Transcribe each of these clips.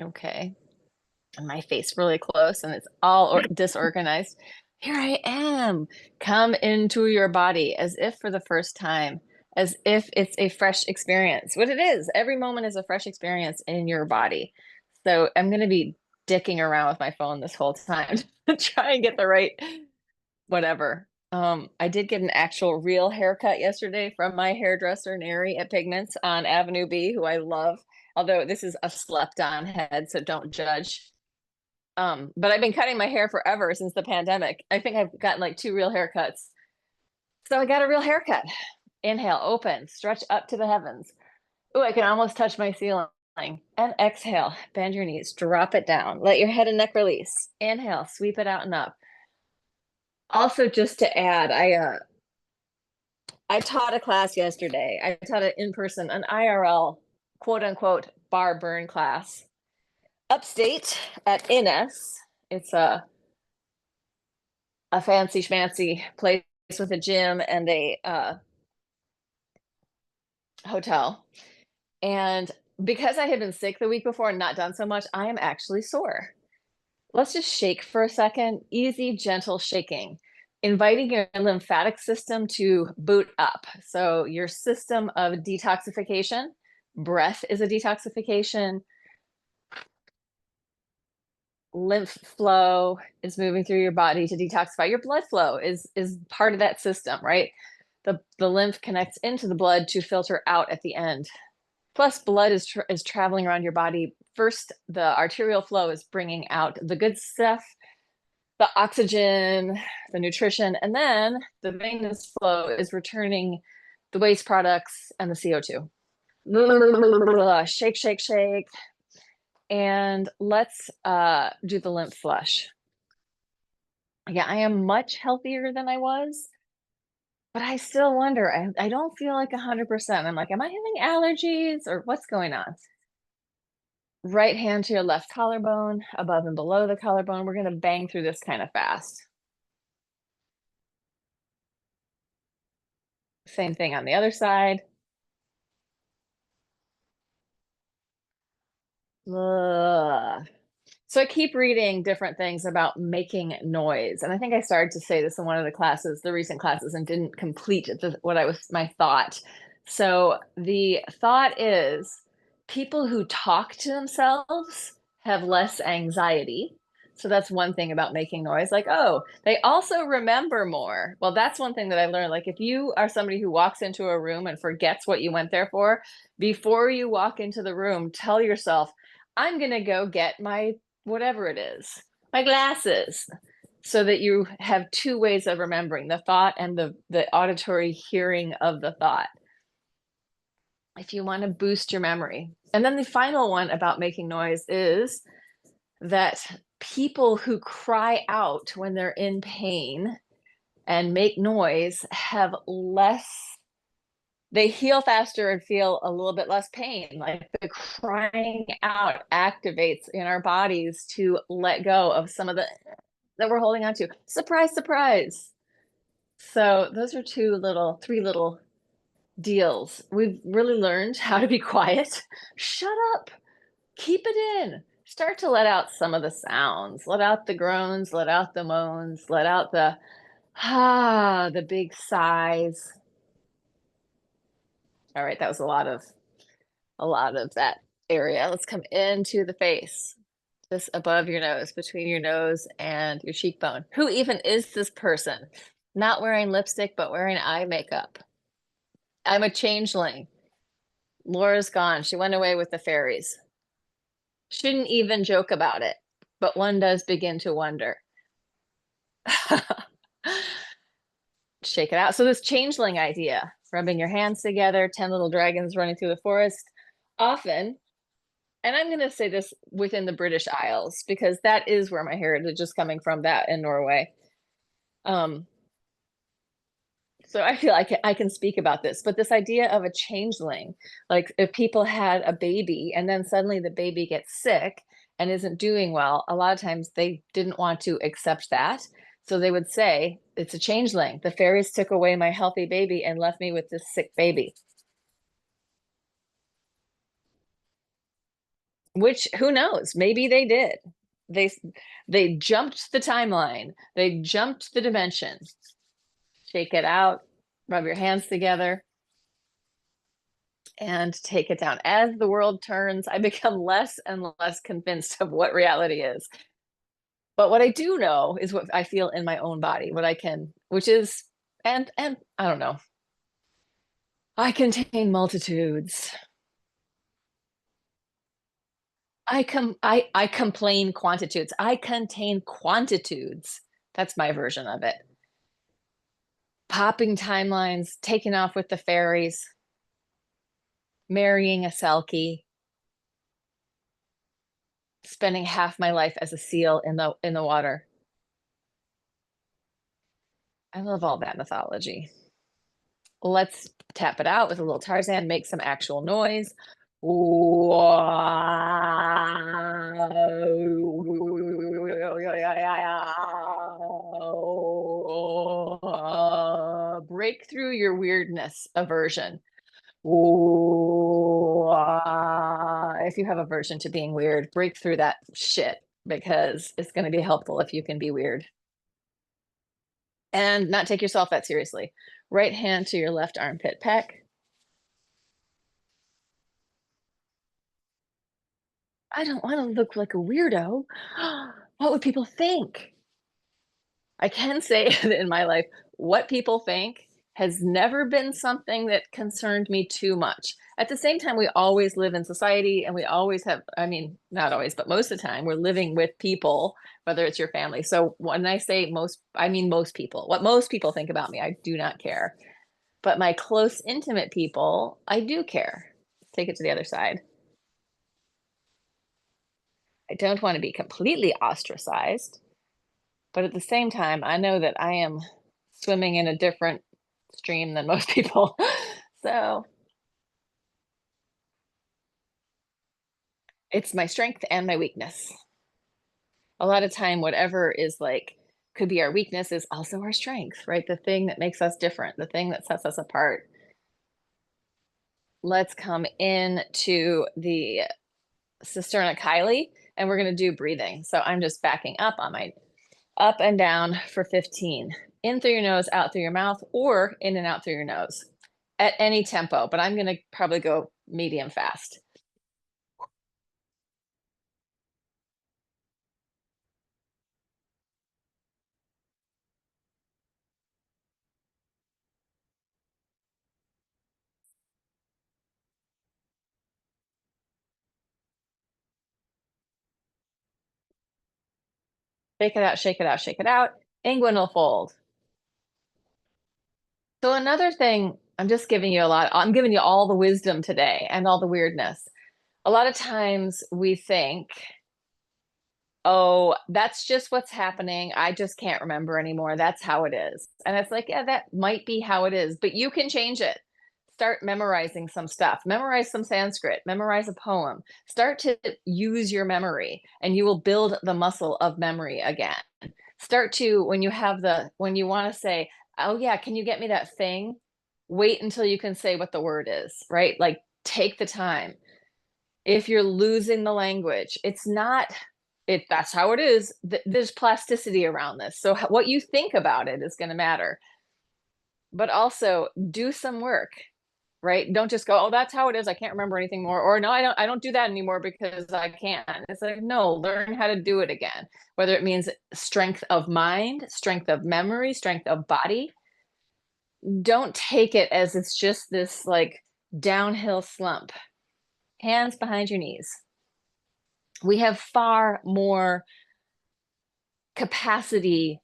Okay. And my face really close and it's all disorganized. Here I am. Come into your body as if for the first time, as if it's a fresh experience. What it is, every moment is a fresh experience in your body. So I'm going to be dicking around with my phone this whole time to try and get the right whatever. I did get an actual real haircut yesterday from my hairdresser, Neri at Pigments on Avenue B, who I love. Although this is a slept on head, so don't judge. But I've been cutting my hair forever since the pandemic. I think I've gotten like 2 real haircuts. So I got a real haircut. Inhale, open, stretch up to the heavens. Oh, I can almost touch my ceiling. And exhale, bend your knees, drop it down. Let your head and neck release. Inhale, sweep it out and up. Also, just to add, I taught a class yesterday. I taught it in person, an IRL, quote unquote, bar burn class upstate at Innes. It's a fancy schmancy place with a gym and a hotel. And because I had been sick the week before and not done so much, I am actually sore. Let's just shake for a second. Easy, gentle shaking, inviting your lymphatic system to boot up. So your system of detoxification, breath is a detoxification. Lymph flow is moving through your body to detoxify. Your blood flow is part of that system, right? The lymph connects into the blood to filter out at the end. Plus, blood is traveling around your body. First, the arterial flow is bringing out the good stuff, the oxygen, the nutrition, and then the venous flow is returning the waste products and the CO2. Shake, shake, shake. And let's do the lymph flush. Yeah, I am much healthier than I was, but I still wonder. I don't feel like 100%. I'm like, am I having allergies or what's going on? Right hand to your left collarbone, above and below the collarbone. We're going to bang through this kind of fast. Same thing on the other side. Ugh. So I keep reading different things about making noise. And I think I started to say this in one of the classes, the recent classes, and didn't complete what I was my thought. So the thought is people who talk to themselves have less anxiety. So that's one thing about making noise. Like, oh, they also remember more. Well, that's one thing that I learned. Like, if you are somebody who walks into a room and forgets what you went there for, before you walk into the room, tell yourself, I'm going to go get my whatever it is, my glasses, so that you have 2 ways of remembering the thought and the auditory hearing of the thought. If you want to boost your memory. And then the final one about making noise is that people who cry out when they're in pain and make noise have less, they heal faster and feel a little bit less pain. Like the crying out activates in our bodies to let go of some of the that we're holding on to. Surprise, surprise. So those are 3 little deals. We've really learned how to be quiet. Shut up. Keep it in. Start to let out some of the sounds. Let out the groans, let out the moans, let out the big sighs. All right, that was a lot of that area. Let's come into the face. Just above your nose, between your nose and your cheekbone. Who even is this person? Not wearing lipstick, but wearing eye makeup. I'm a changeling. Laura's gone. She went away with the fairies. Shouldn't even joke about it, but one does begin to wonder. Shake it out. So this changeling idea, rubbing your hands together, 10 little dragons running through the forest, often, and I'm going to say this within the British Isles, because that is where my heritage is coming from, that in Norway. So I feel like I can speak about this, but this idea of a changeling, like if people had a baby and then suddenly the baby gets sick and isn't doing well, a lot of times they didn't want to accept that. So they would say, it's a changeling. The fairies took away my healthy baby and left me with this sick baby. which who knows? Maybe they did. They they jumped the timeline. They jumped the dimension. Shake it out, rub your hands together, and take it down. As the world turns, I become less and less convinced of what reality is. But what I do know is what I feel in my own body, what I can, which is, and I don't know. I contain multitudes. I complain quantitudes. I contain quantitudes. That's my version of it. Popping timelines, taking off with the fairies, marrying a Selkie, spending half my life as a seal in the water. I love all that mythology. Let's tap it out with a little Tarzan, make some actual noise. Break through your weirdness aversion. If you have aversion to being weird, break through that shit because it's going to be helpful if you can be weird and not take yourself that seriously. Right hand to your left armpit pec. I don't want to look like a weirdo. What would people think? I can say that in my life, what people think has never been something that concerned me too much. At the same time, we always live in society and we always have, I mean, not always, but most of the time, we're living with people, whether it's your family. So when I say most, I mean most people. What most people think about me, I do not care. But my close, intimate people, I do care. Take it to the other side. I don't want to be completely ostracized, but at the same time, I know that I am swimming in a different stream than most people. So it's my strength and my weakness. A lot of time, whatever is like could be our weakness is also our strength, right? The thing that makes us different, the thing that sets us apart. Let's come into the cisterna chyli and we're going to do breathing. So I'm just backing up on my up and down for 15. In through your nose, out through your mouth, or in and out through your nose at any tempo, but I'm going to probably go medium fast. Shake it out, shake it out, shake it out. Inguinal fold. So another thing, I'm just giving you a lot, I'm giving you all the wisdom today and all the weirdness. A lot of times we think, oh, that's just what's happening. I just can't remember anymore. That's how it is. And it's like, yeah, that might be how it is, but you can change it. Start memorizing some stuff, memorize some Sanskrit, memorize a poem, start to use your memory, and you will build the muscle of memory again. Start to, when you have when you want to say, oh, yeah, can you get me that thing? Wait until you can say what the word is, right? Like, take the time. If you're losing the language, it's not that's how it is. There's plasticity around this. So what you think about it is going to matter. But also do some work, right? Don't just go, oh, that's how it is. I can't remember anything more. Or no, I don't do that anymore because I can't. It's like, no, learn how to do it again. Whether it means strength of mind, strength of memory, strength of body. Don't take it as it's just this like downhill slump. Hands behind your knees. We have far more capacity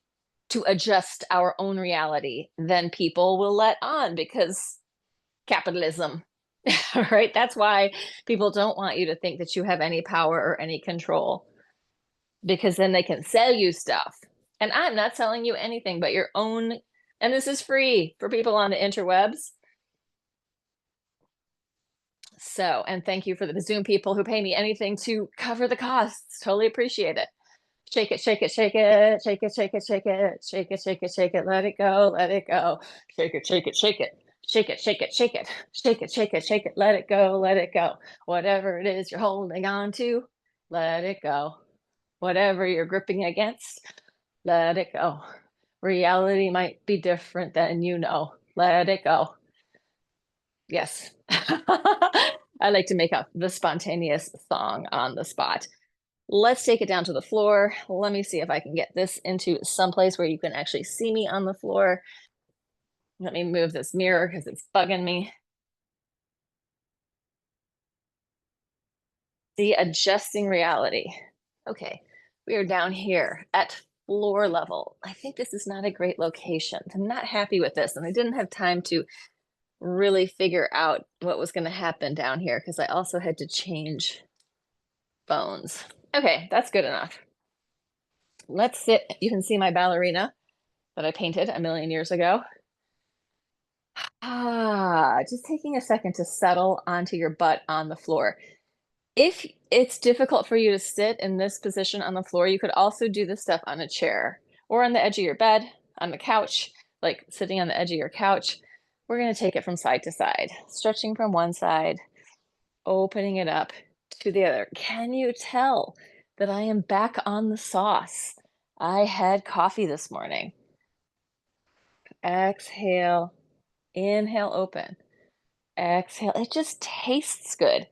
to adjust our own reality than people will let on because capitalism, right? That's why people don't want you to think that you have any power or any control because then they can sell you stuff. And I'm not selling you anything but your own. And this is free for people on the interwebs. So, and thank you for the Zoom people who pay me anything to cover the costs. Totally appreciate it. Shake it, shake it, shake it, shake it, shake it, shake it, shake it, shake it, shake it, let it go, let it go. Shake it, shake it, shake it. Shake it, shake it, shake it, shake it, shake it, shake it, let it go, let it go. Whatever it is you're holding on to, let it go. Whatever you're gripping against, let it go. Reality might be different than you know. Let it go. Yes. I like to make up the spontaneous song on the spot. Let's take it down to the floor. Let me see if I can get this into some place where you can actually see me on the floor. Let me move this mirror because it's bugging me. See, adjusting reality. Okay, we are down here at floor level. I think this is not a great location. I'm not happy with this, and I didn't have time to really figure out what was going to happen down here because I also had to change bones. Okay, that's good enough. Let's sit. You can see my ballerina that I painted a million years ago. Just taking a second to settle onto your butt on the floor. If it's difficult for you to sit in this position on the floor, you could also do this stuff on a chair or on the edge of your bed, on the couch, like sitting on the edge of your couch. We're going to take it from side to side, stretching from one side, opening it up to the other. Can you tell that I am back on the sauce? I had coffee this morning. Exhale, inhale, open. Exhale. It just tastes good.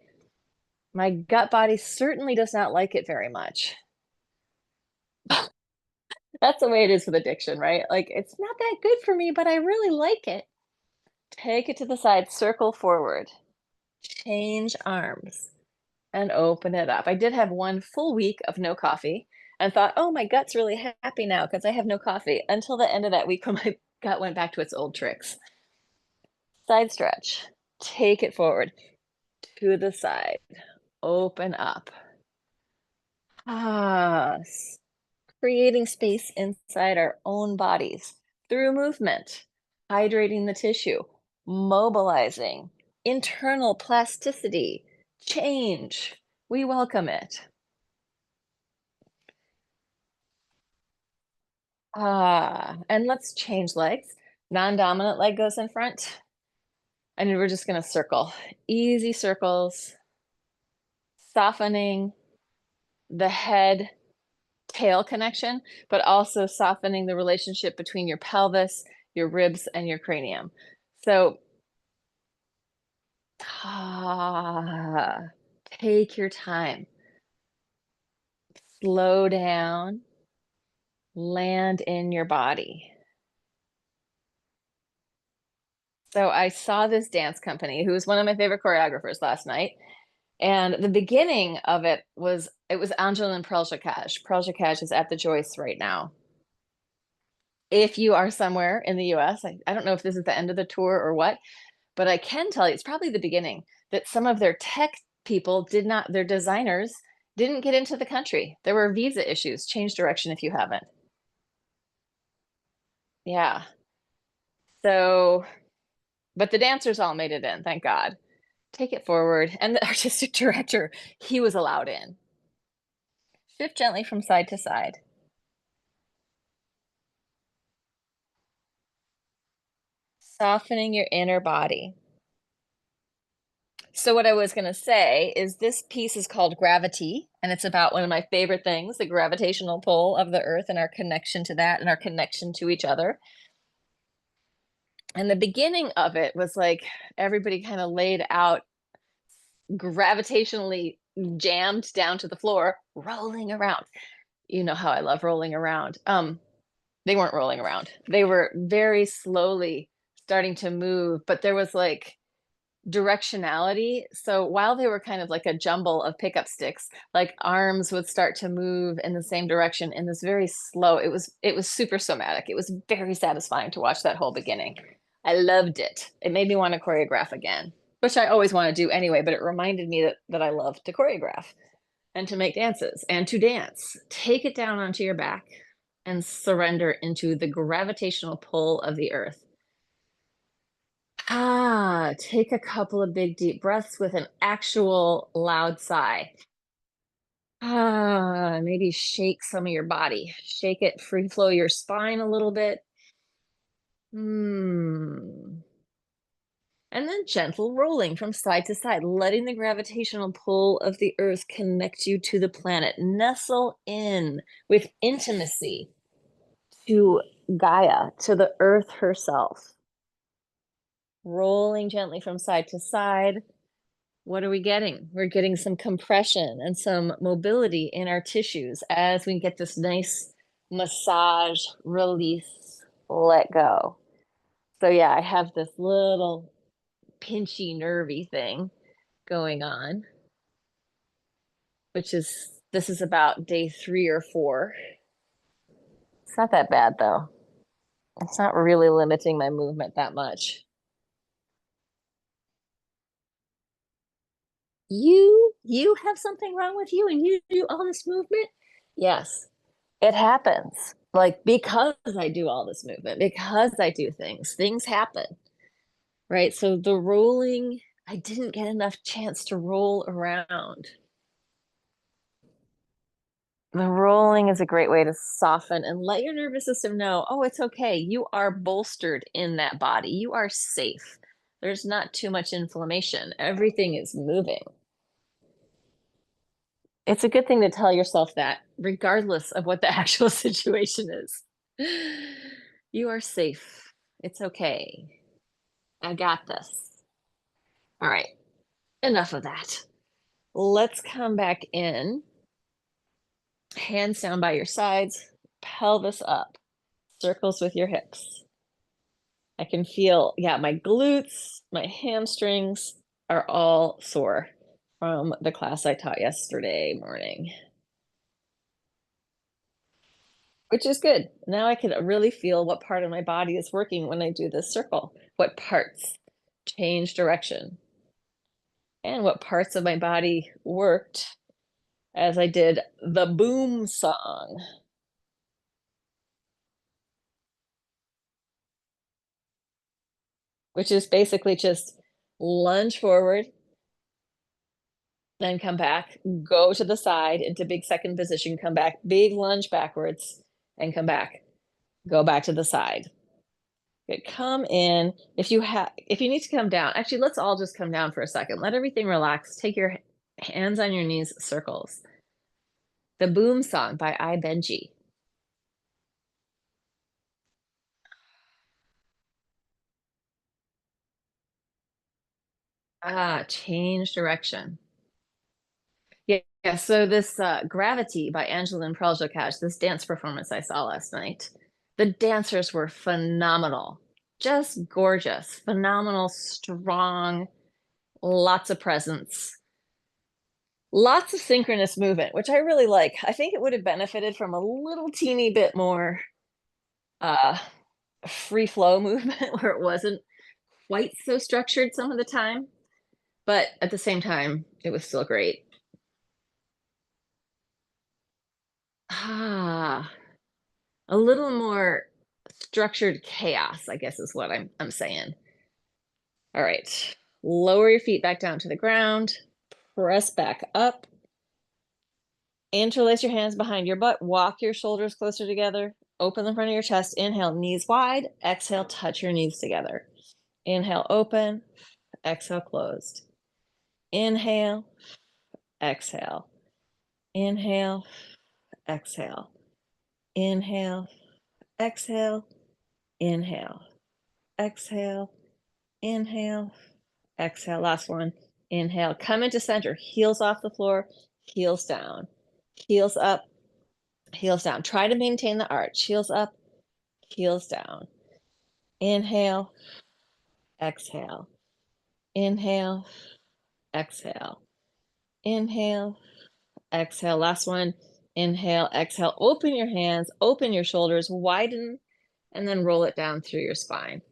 My gut body certainly does not like it very much. That's the way it is with addiction, right? Like, it's not that good for me, but I really like it. Take it to the side, circle forward, change arms, and open it up. I did have one full week of no coffee and thought, oh, my gut's really happy now because I have no coffee until the end of that week when my gut went back to its old tricks. Side stretch, take it forward to the side, open up. Ah, creating space inside our own bodies through movement, hydrating the tissue, mobilizing, internal plasticity, change. We welcome it. And let's change legs. Non-dominant leg goes in front, and we're just going to circle. Easy circles, softening the head tail connection, but also softening the relationship between your pelvis, your ribs, and your cranium. So, take your time, slow down, land in your body. So, I saw this dance company who was one of my favorite choreographers last night. And the beginning of it was Angelin Prelzakaj. Prelzakaj is at the Joyce right now. If you are somewhere in the US, I don't know if this is the end of the tour or what, but I can tell you it's probably the beginning that some of their tech people their designers didn't get into the country. There were visa issues. Change direction if you haven't. Yeah. So, but the dancers all made it in, thank God. Take it forward. And the artistic director, he was allowed in. Shift gently from side to side. Softening your inner body. So what I was going to say is this piece is called Gravity, and it's about one of my favorite things, the gravitational pull of the earth and our connection to that and our connection to each other. And the beginning of it was like everybody kind of laid out gravitationally jammed down to the floor, rolling around. You know how I love rolling around. They weren't rolling around. They were very slowly starting to move, but there was like directionality. So while they were kind of like a jumble of pickup sticks, like arms would start to move in the same direction in this very slow. It was super somatic. It was very satisfying to watch that whole beginning. I loved it. It made me want to choreograph again, which I always want to do anyway, but it reminded me that I love to choreograph and to make dances and to dance. Take it down onto your back and surrender into the gravitational pull of the earth. Take a couple of big deep breaths with an actual loud sigh. Maybe shake some of your body. Shake it, free flow your spine a little bit. Hmm. And then gentle rolling from side to side, letting the gravitational pull of the earth connect you to the planet. Nestle in with intimacy to Gaia, to the earth herself. Rolling gently from side to side. What are we getting? We're getting some compression and some mobility in our tissues as we get this nice massage, release, let go. So, yeah, I have this little pinchy, nervy thing going on, which is this is about day 3 or 4. It's not that bad though. It's not really limiting my movement that much. You have something wrong with you and you do all this movement? Yes, it happens. Like because I do all this movement, because I do things happen, right? So the rolling, I didn't get enough chance to roll around. The rolling is a great way to soften and let your nervous system know, oh, it's okay. You are bolstered in that body. You are safe. There's not too much inflammation. Everything is moving. It's a good thing to tell yourself that, regardless of what the actual situation is. You are safe. It's okay. I got this. All right, enough of that. Let's come back in. Hands down by your sides, pelvis up, circles with your hips. I can feel, yeah, my glutes, my hamstrings are all sore from the class I taught yesterday morning, which is good. Now I can really feel what part of my body is working when I do this circle, what parts change direction, and what parts of my body worked as I did the boom song, which is basically just lunge forward, then come back, go to the side into big second position, come back, big lunge backwards, and come back. Go back to the side. Okay, come in. If you need to come down, actually, let's all just come down for a second. Let everything relax. Take your hands on your knees, circles. The Boom Song by I Benji. Change direction. Yeah. So this Gravity by Angela and Praljakash, this dance performance I saw last night, the dancers were phenomenal, just gorgeous, phenomenal, strong, lots of presence, lots of synchronous movement, which I really like. I think it would have benefited from a little teeny bit more uh, free flow movement where it wasn't quite so structured some of the time, but at the same time, it was still great. Ah, a little more structured chaos, I guess is what I'm saying. All right. Lower your feet back down to the ground. Press back up. Interlace your hands behind your butt. Walk your shoulders closer together. Open the front of your chest. Inhale, knees wide. Exhale, touch your knees together. Inhale, open. Exhale, closed. Inhale, exhale. Inhale, exhale. Inhale, exhale. Inhale, exhale. Inhale, exhale. Last one. Inhale. Come into center. Heels off the floor. Heels down. Heels up. Heels down. Try to maintain the arch. Heels up. Heels down. Inhale. Exhale. Inhale. Exhale. Inhale. Exhale. Last one. Inhale. Exhale. Open your hands. Open your shoulders. Widen. And then roll it down through your spine.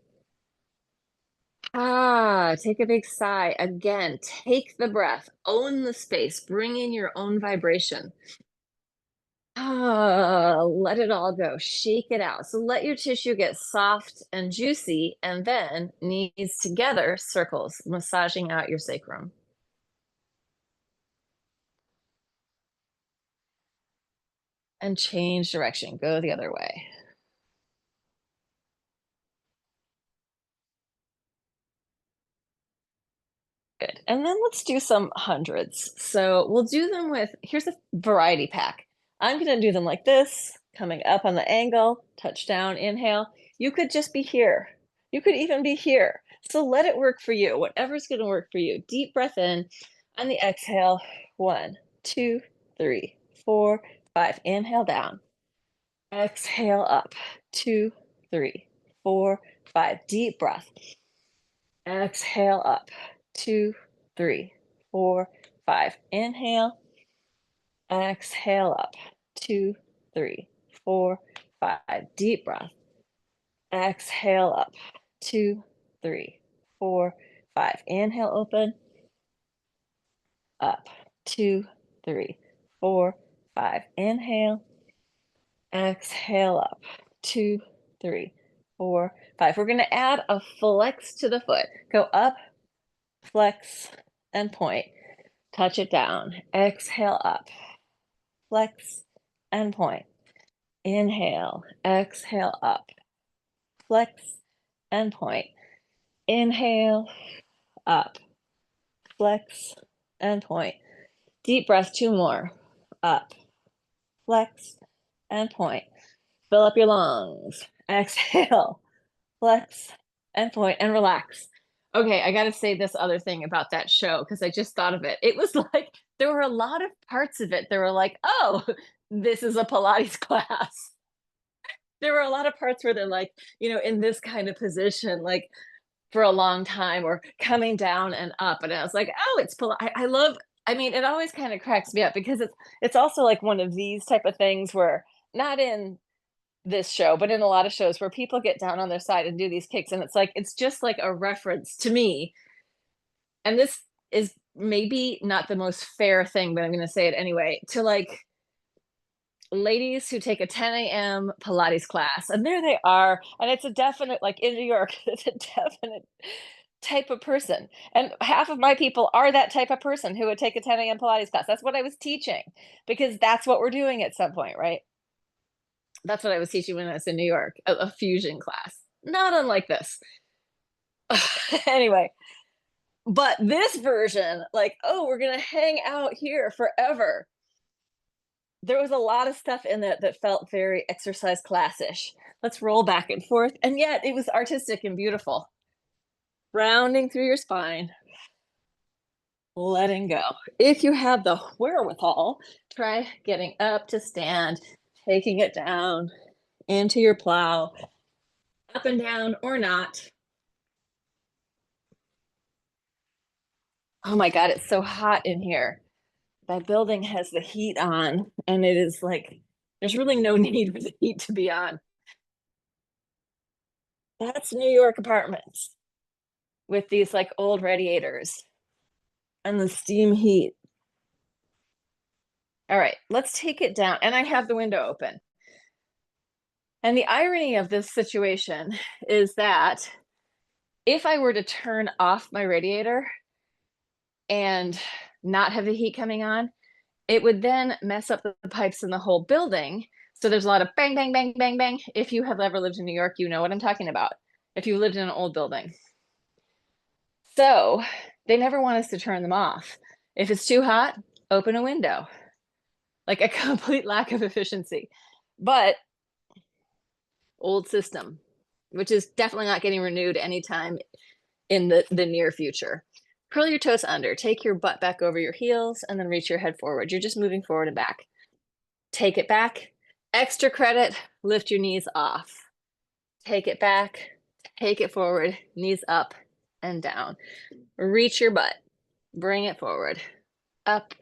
Take a big sigh. Again, take the breath, own the space, bring in your own vibration. Let it all go. Shake it out. So let your tissue get soft and juicy, and then knees together, circles, massaging out your sacrum. And change direction. Go the other way. Good. And then let's do some hundreds. So we'll do them with, here's a variety pack. I'm going to do them like this, coming up on the angle, touch down, inhale. You could just be here. You could even be here. So let it work for you, whatever's going to work for you. Deep breath in. On the exhale, 1, 2, 3, 4, 5. Inhale down. Exhale up. 2, 3, 4, 5. Deep breath. Exhale up. 2, 3, 4, 5. Inhale. Exhale up. 2, 3, 4, 5. Deep breath. Exhale up. 2, 3, 4, 5. Inhale, open. Up. 2, 3, 4, 5. Inhale. Exhale up. 2, 3, 4, 5. We're going to add a flex to the foot. Go up, flex, and point. Touch it down. Exhale up. Flex and point. Inhale. Exhale up. Flex and point. Inhale. Up. Flex and point. Deep breath. 2 more. Up. Flex and point. Fill up your lungs. Exhale. Flex and point and relax. Okay, I got to say this other thing about that show because I just thought of it. It was like there were a lot of parts of it that were like, oh, this is a Pilates class. There were a lot of parts where they're like, in this kind of position, like for a long time or coming down and up. And I was like, oh, it's Pilates. I love, I mean, it always kind of cracks me up because it's also like one of these type of things where not in this show, but in a lot of shows where people get down on their side and do these kicks, and it's like it's just like a reference to me. And this is maybe not the most fair thing, but I'm going to say it anyway, to like ladies who take a 10 a.m. Pilates class, and there they are, and it's a definite, like in New York, it's a definite type of person. And half of my people are that type of person who would take a 10 a.m. Pilates class. That's what I was teaching because that's what we're doing at some point, right? That's what I was teaching when I was in New York, a fusion class, not unlike this. Anyway, but this version, like, oh, we're gonna hang out here forever. There was a lot of stuff in it that felt very exercise classish. Let's roll back and forth, and yet it was artistic and beautiful. Rounding through your spine, letting go. If you have the wherewithal, try getting up to stand, taking it down into your plow, up and down or not. Oh my God, it's so hot in here. That building has the heat on, and it is like, there's really no need for the heat to be on. That's New York apartments with these like old radiators and the steam heat. All right, let's take it down. And I have the window open. And the irony of this situation is that if I were to turn off my radiator and not have the heat coming on, it would then mess up the pipes in the whole building. So there's a lot of bang, bang, bang, bang, bang. If you have ever lived in New York, you know what I'm talking about. If you lived in an old building. So they never want us to turn them off. If it's too hot, open a window. Like a complete lack of efficiency. But old system, which is definitely not getting renewed anytime in the near future. Curl your toes under, take your butt back over your heels, and then reach your head forward. You're just moving forward and back. Take it back. Extra credit, lift your knees off. Take it back, take it forward, knees up and down. Reach your butt, bring it forward, up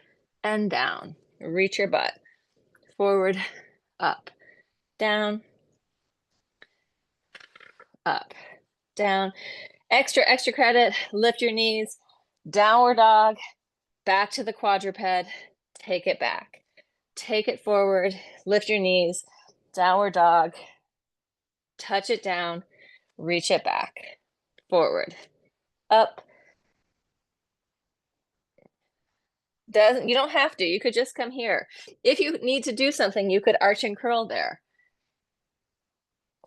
and down. Reach your butt, forward, up, down, up, down. Extra credit, lift your knees, downward dog, back to the quadruped, take it back. Take it forward, lift your knees, downward dog, touch it down, reach it back, forward, up. You don't have to, you could just come here. If you need to do something, you could arch and curl there.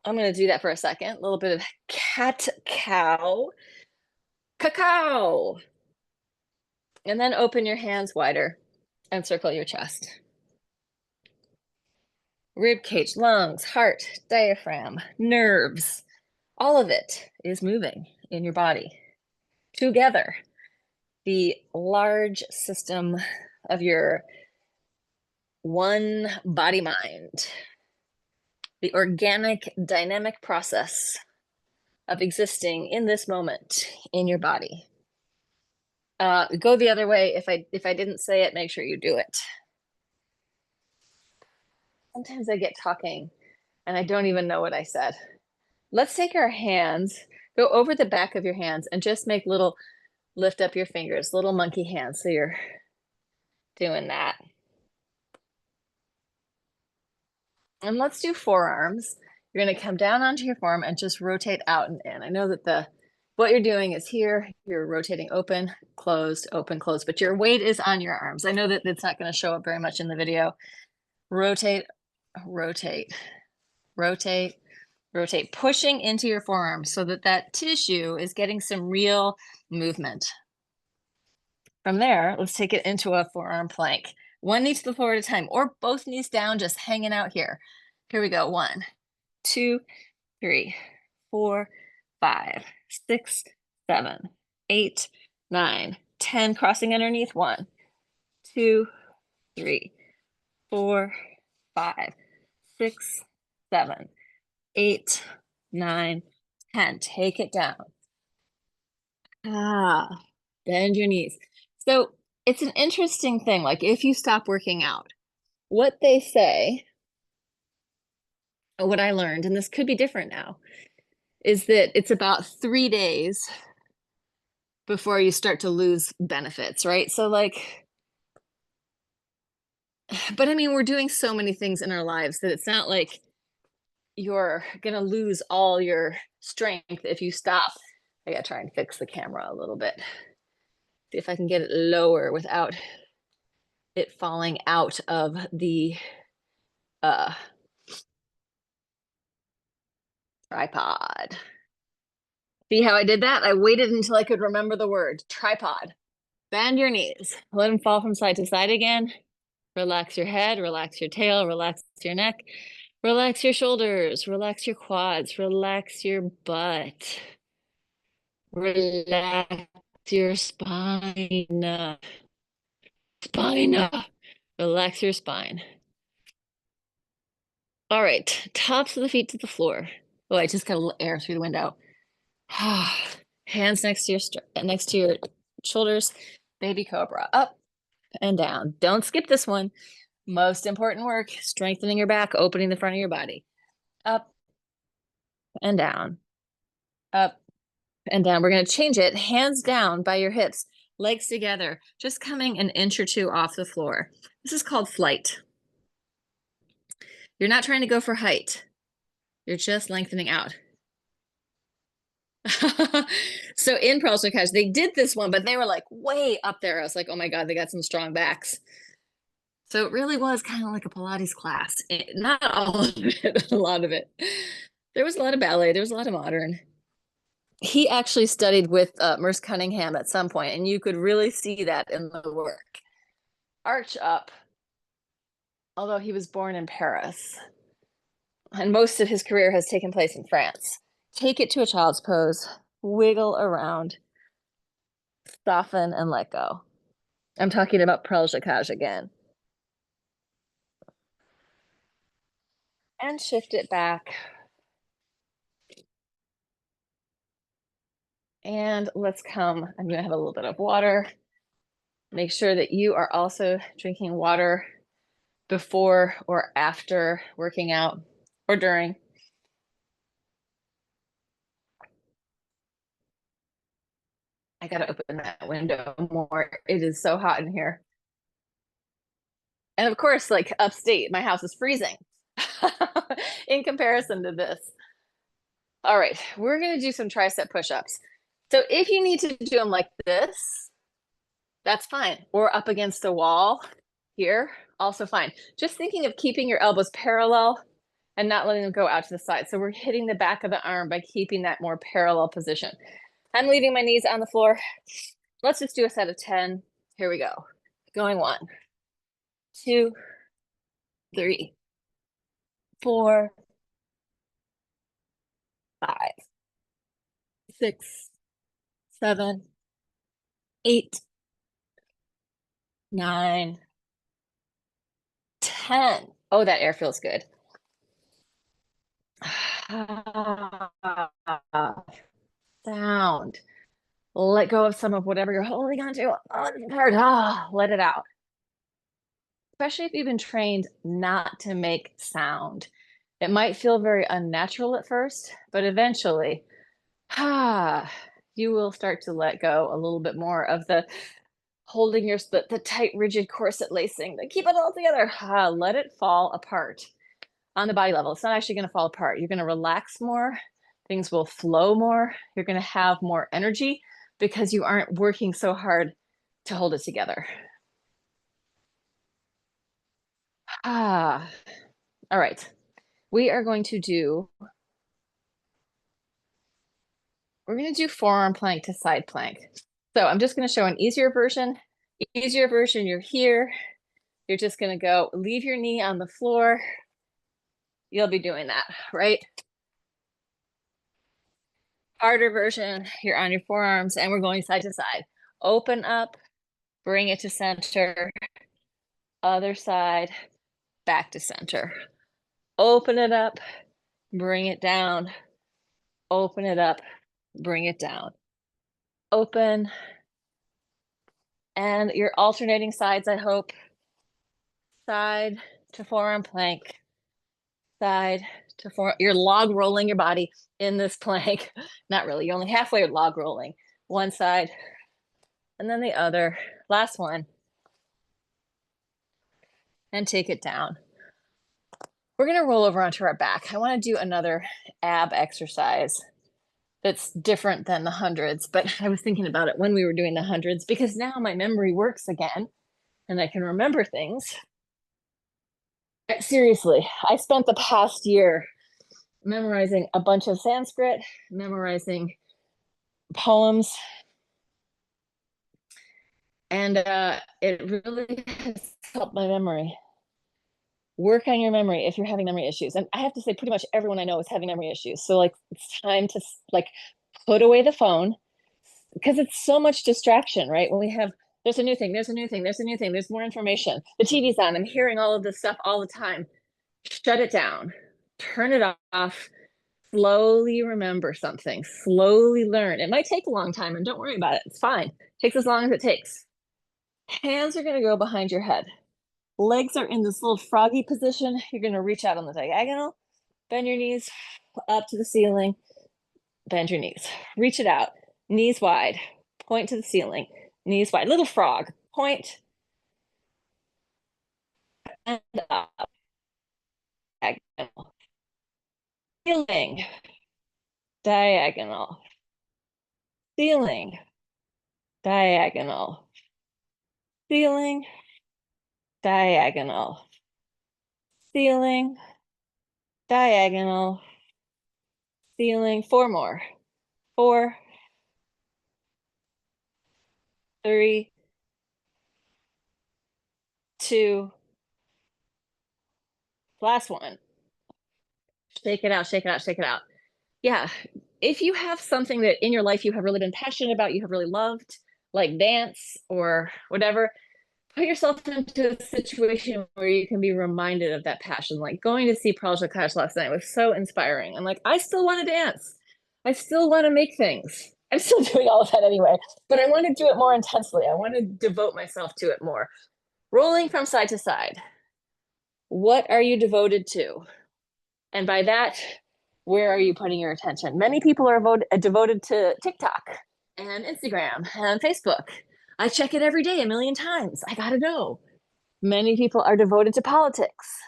I'm going to do that for a second. A little bit of cat cow. Cacao. And then open your hands wider and circle your chest. Rib cage, lungs, heart, diaphragm, nerves, all of it is moving in your body together. The large system of your one body mind, the organic dynamic process of existing in this moment in your body. Go the other way. If I didn't say it, make sure you do it. Sometimes I get talking and I don't even know what I said. Let's take our hands, go over the back of your hands and just make little, lift up your fingers, little monkey hands. So you're doing that. And let's do forearms. You're going to come down onto your forearm and just rotate out and in. I know that what you're doing is here, you're rotating open, closed, but your weight is on your arms. I know that it's not going to show up very much in the video. Rotate, rotate, rotate, rotate, pushing into your forearm so that that tissue is getting some real movement. From there, let's take it into a forearm plank. One knee to the floor at a time, or both knees down, just hanging out here. Here we go. 1, 2, 3, 4, 5, 6, 7, 8, 9, 10. Crossing underneath. 1, 2, 3, 4, 5, 6, 7, 8, 9, 10. Take it down. Bend your knees. So it's an interesting thing. Like if you stop working out, what they say, what I learned, and this could be different now, is that it's about 3 days before you start to lose benefits, right? So like, but I mean, we're doing so many things in our lives that it's not like you're gonna lose all your strength if you stop. I gotta try and fix the camera a little bit. See if I can get it lower without it falling out of the tripod. See how I did that? I waited until I could remember the word tripod. Bend your knees. Let them fall from side to side again. Relax your head, relax your tail, relax your neck, relax your shoulders, relax your quads, relax your butt. Relax your spine. Relax your spine. All right, tops of the feet to the floor. Oh, I just got a little air through the window. Hands next to your shoulders. Baby cobra. Up and down. Don't skip this one. Most important work. Strengthening your back, opening the front of your body. Up and down. Up and down. We're going to change it. Hands down by your hips. Legs together. Just coming an inch or two off the floor. This is called flight. You're not trying to go for height. You're just lengthening out. So in Prajnakas, they did this one, but they were like way up there. I was like, oh my God, they got some strong backs. So it really was kind of like a Pilates class. Not all of it, a lot of it. There was a lot of ballet. There was a lot of modern. He actually studied with Merce Cunningham at some point, and you could really see that in the work. Arch up, although he was born in Paris. And most of his career has taken place in France. Take it to a child's pose, wiggle around, soften and let go. I'm talking about Prajnakas again. And shift it back. And let's come, I'm gonna have a little bit of water. Make sure that you are also drinking water before or after working out or during. I gotta open that window more. It is so hot in here. And of course, like upstate, my house is freezing in comparison to this. All right, we're gonna do some tricep push-ups. So if you need to do them like this, that's fine. Or up against a wall here, also fine. Just thinking of keeping your elbows parallel and not letting them go out to the side. So we're hitting the back of the arm by keeping that more parallel position. I'm leaving my knees on the floor. Let's just do a set of 10. Here we go. Going 1, 2, 3, 4, 5, 6, 7, 8, 9, 10. Oh, that air feels good. Sound. Let go of some of whatever you're holding on to. Oh, it's hard. Let it out. Especially if you've been trained not to make sound. It might feel very unnatural at first, but eventually, you will start to let go a little bit more of the holding the tight, rigid corset lacing that keep it all together. Let it fall apart on the body level. It's not actually going to fall apart. You're going to relax more. Things will flow more. You're going to have more energy because you aren't working so hard to hold it together. All right. We're going to do forearm plank to side plank. So I'm just going to show an easier version. Easier version, you're here. You're just going to go leave your knee on the floor. You'll be doing that, right? Harder version, you're on your forearms and we're going side to side. Open up, bring it to center. Other side, back to center. Open it up, bring it down. Open it up, bring it down. Open. And you're alternating sides, I hope. Side to forearm plank. Side to forearm. You're log rolling your body in this plank. Not really, you're only halfway log rolling. One side, and then the other. Last one. And take it down. We're going to roll over onto our back. I want to do another ab exercise that's different than the hundreds, but I was thinking about it when we were doing the hundreds because now my memory works again and I can remember things. Seriously, I spent the past year memorizing a bunch of Sanskrit, memorizing poems, and it really has helped my memory. Work on your memory if you're having memory issues. And I have to say, pretty much everyone I know is having memory issues. So like, it's time to like put away the phone because it's so much distraction, right? When we have, there's a new thing, there's a new thing, there's a new thing, there's more information. The TV's on, I'm hearing all of this stuff all the time. Shut it down, turn it off, slowly remember something, slowly learn. It might take a long time and don't worry about it. It's fine. It takes as long as it takes. Hands are going to go behind your head. Legs are in this little froggy position. You're going to reach out on the diagonal, bend your knees up to the ceiling, bend your knees, reach it out, knees wide, point to the ceiling, knees wide, little frog, point, and up, diagonal, ceiling, diagonal, ceiling, diagonal, ceiling, diagonal, ceiling, diagonal, ceiling. 4 more. 4, 3, 2, last one. Shake it out, shake it out, shake it out. Yeah. If you have something that in your life you have really been passionate about, you have really loved, like dance or whatever, put yourself into a situation where you can be reminded of that passion. Like going to see Prajna Clash last night was so inspiring. I'm like, I still want to dance. I still want to make things. I'm still doing all of that anyway, but I want to do it more intensely. I want to devote myself to it more. Rolling from side to side. What are you devoted to? And by that, where are you putting your attention? Many people are devoted to TikTok and Instagram and Facebook. I check it every day 1,000,000 times. I gotta know. Many people are devoted to politics.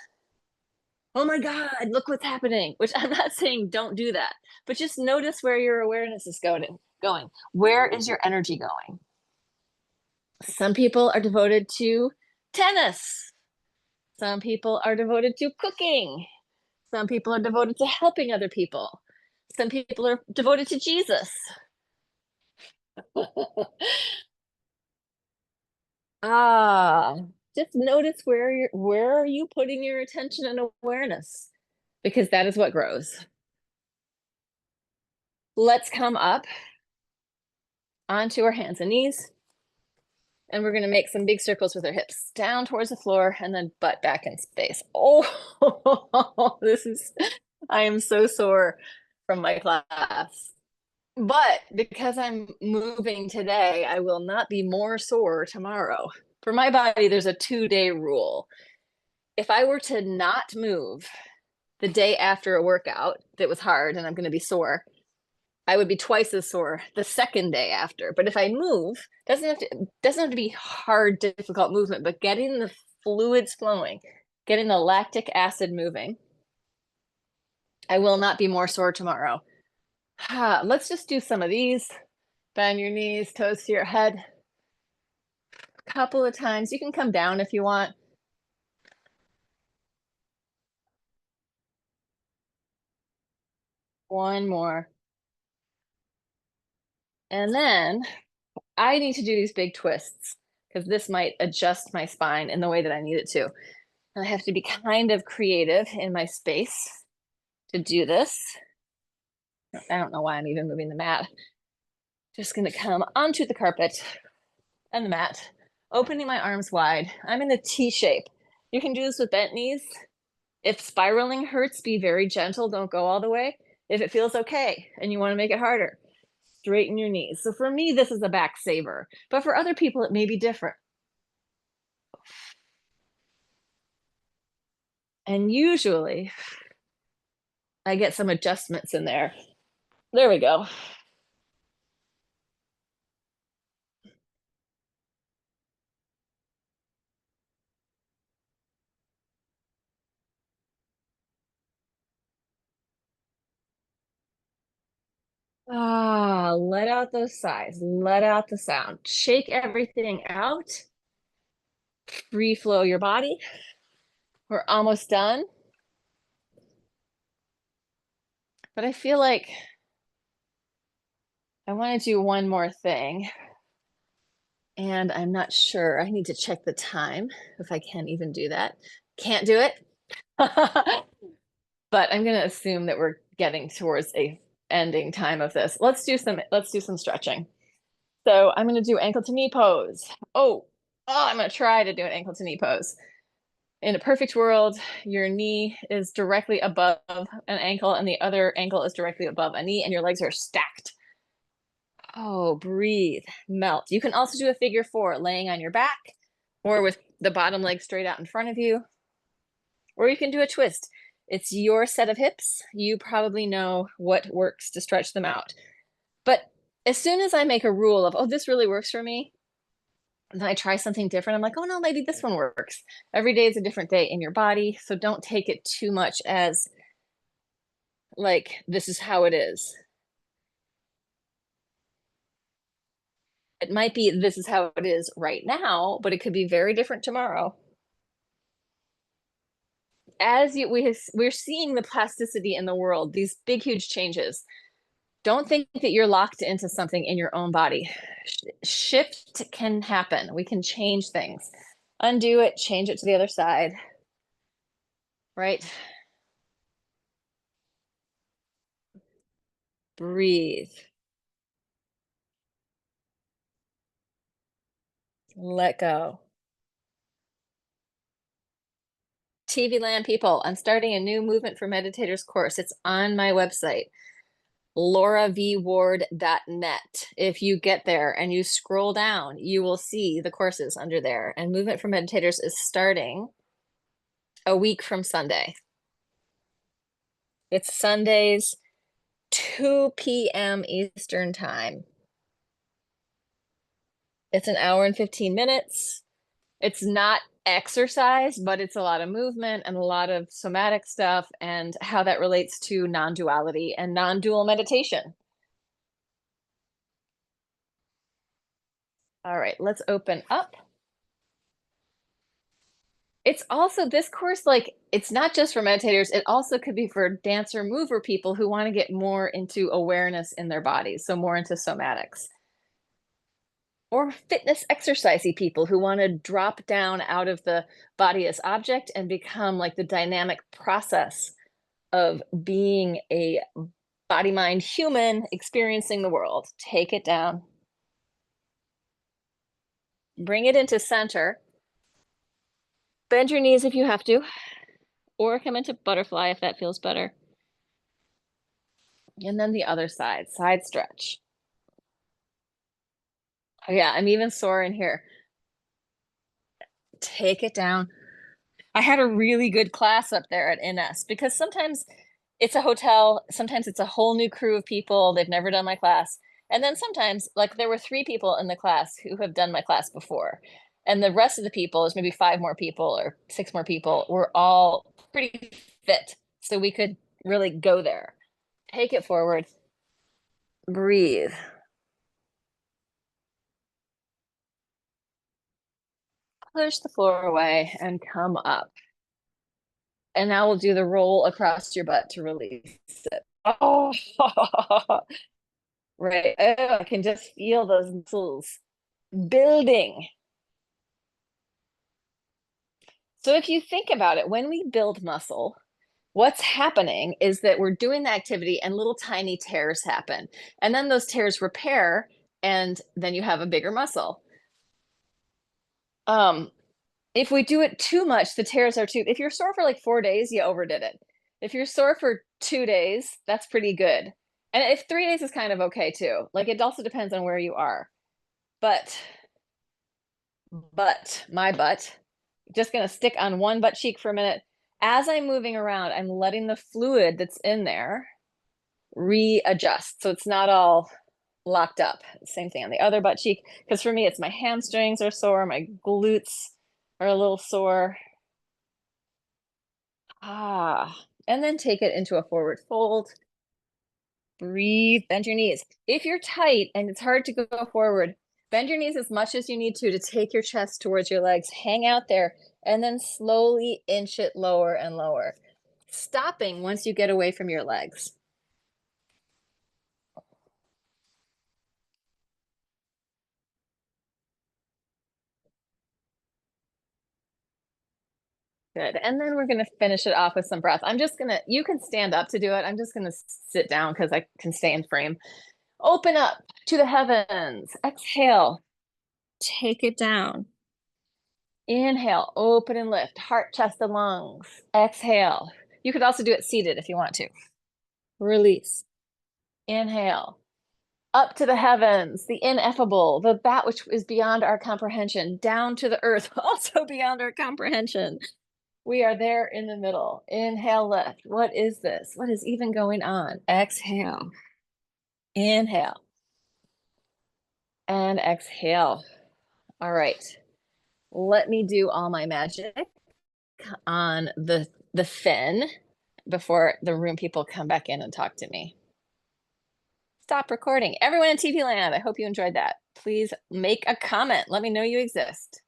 Oh my God, look what's happening. Which I'm not saying don't do that, but just notice where your awareness is going. Where is your energy going? Some people are devoted to tennis. Some people are devoted to cooking. Some people are devoted to helping other people. Some people are devoted to Jesus. Ah, just notice where are you putting your attention and awareness, because that is what grows. Let's come up onto our hands and knees, and we're going to make some big circles with our hips down towards the floor and then butt back in space. Oh, I am so sore from my class. But because I'm moving today, I will not be more sore tomorrow. For my body, there's a 2-day rule. If I were to not move the day after a workout that was hard and I'm going to be sore, I would be twice as sore the second day after. But if I move, doesn't have to be hard, difficult movement, but getting the fluids flowing, getting the lactic acid moving, I will not be more sore tomorrow. Let's just do some of these. Bend your knees, toes to your head. A couple of times. You can come down if you want. One more. And then I need to do these big twists because this might adjust my spine in the way that I need it to. And I have to be kind of creative in my space to do this. I don't know why I'm even moving the mat. Just going to come onto the carpet and the mat, opening my arms wide. I'm in the T shape. You can do this with bent knees. If spiraling hurts, be very gentle. Don't go all the way. If it feels okay and you want to make it harder, straighten your knees. So for me, this is a back saver, but for other people, it may be different. And usually I get some adjustments in there. There we go. Let out those sighs. Let out the sound. Shake everything out. Free flow your body. We're almost done. But I feel like I want to do one more thing. And I'm not sure. I need to check the time if I can even do that. Can't do it. But I'm going to assume that we're getting towards a ending time of this. Let's do some stretching. So I'm going to do ankle to knee pose. I'm going to try to do an ankle to knee pose. In a perfect world, your knee is directly above an ankle and the other ankle is directly above a knee and your legs are stacked. Oh, breathe, melt. You can also do a figure 4 laying on your back or with the bottom leg straight out in front of you, or you can do a twist. It's your set of hips. You probably know what works to stretch them out. But as soon as I make a rule of, oh, this really works for me, and then I try something different, I'm like, oh no, maybe this one works. Every day is a different day in your body. So don't take it too much as like, this is how it is. It might be, this is how it is right now, but it could be very different tomorrow. We're seeing the plasticity in the world, these big, huge changes. Don't think that you're locked into something in your own body. Shift can happen. We can change things. Undo it, change it to the other side. Right? Breathe. Let go. TV Land people, I'm starting a new Movement for Meditators course. It's on my website, lauravward.net. If you get there and you scroll down, you will see the courses under there. And Movement for Meditators is starting a week from Sunday. It's Sundays, 2 p.m. Eastern time. It's an hour and 15 minutes. It's not exercise, but it's a lot of movement and a lot of somatic stuff and how that relates to non-duality and non-dual meditation. All right, let's open up. It's also this course, like, it's not just for meditators, it also could be for dancer mover people who want to get more into awareness in their bodies, so more into somatics. or fitness exercisey people who want to drop down out of the body as object and become like the dynamic process of being a body mind human experiencing the world. Take it down, bring it into center, bend your knees if you have to, or come into butterfly if that feels better. And then the other side stretch. Oh, yeah, I'm even sore in here. Take it down. I had a really good class up there at NS because sometimes it's a hotel, sometimes it's a whole new crew of people, they've never done my class. And then sometimes, like there were 3 people in the class who have done my class before. And the rest of the people, there's maybe 5 more people or 6 more people, were all pretty fit. So we could really go there. Take it forward. Breathe. Push the floor away and come up. And now we'll do the roll across your butt to release it. Oh, right. Oh, I can just feel those muscles building. So if you think about it, when we build muscle, what's happening is that we're doing the activity and little tiny tears happen. And then those tears repair, and then you have a bigger muscle. If we do it too much, the tears are too, if you're sore for like 4 days, you overdid it. If you're sore for 2 days, that's pretty good. And if 3 days is kind of okay too. Like it also depends on where you are. But my butt, just gonna stick on one butt cheek for a minute. As I'm moving around, I'm letting the fluid that's in there readjust. So it's not all locked up. Same thing on the other butt cheek. Because for me, it's my hamstrings are sore, my glutes are a little sore. And then take it into a forward fold. Breathe, bend your knees. If you're tight and it's hard to go forward, bend your knees as much as you need to take your chest towards your legs. Hang out there and then slowly inch it lower and lower, stopping once you get away from your legs. Good. And then we're going to finish it off with some breath. I'm just going to, you can stand up to do it. I'm just going to sit down because I can stay in frame. Open up to the heavens. Exhale. Take it down. Inhale, open and lift, heart, chest, and lungs. Exhale. You could also do it seated if you want to. Release. Inhale. Up to the heavens, the ineffable, that which is beyond our comprehension, down to the earth, also beyond our comprehension. We are there in the middle. Inhale, lift. What is this? What is even going on? Exhale. Inhale. And exhale. All right. Let me do all my magic on the fin before the room people come back in and talk to me. Stop recording. Everyone in TV land, I hope you enjoyed that. Please make a comment. Let me know you exist.